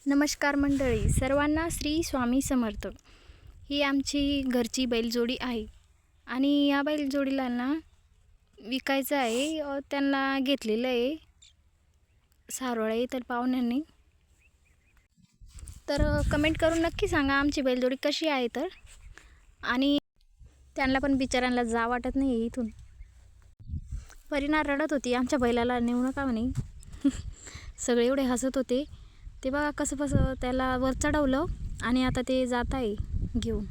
नमस्कार मंडळी, सर्वांना श्री स्वामी समर्थ. ही आमची घरची बैलजोडी आहे आणि या बैलजोडीला ना विकायचं आहे. त्यांना घेतलेलं आहे सारोळा येथील पाहुण्यांनी. तर कमेंट करून नक्की सांगा आमची बैलजोडी कशी आहे तर. आणि त्यांना पण बिचाऱ्यांना जा वाटत नाही इथून. परिणा रडत होती आमच्या बैलाला नेऊ नका म्हणे. सगळे एवढे हसत होते. ते बघा कसं त्याला वर चढवलं आणि आता ते जात आहे घेऊन.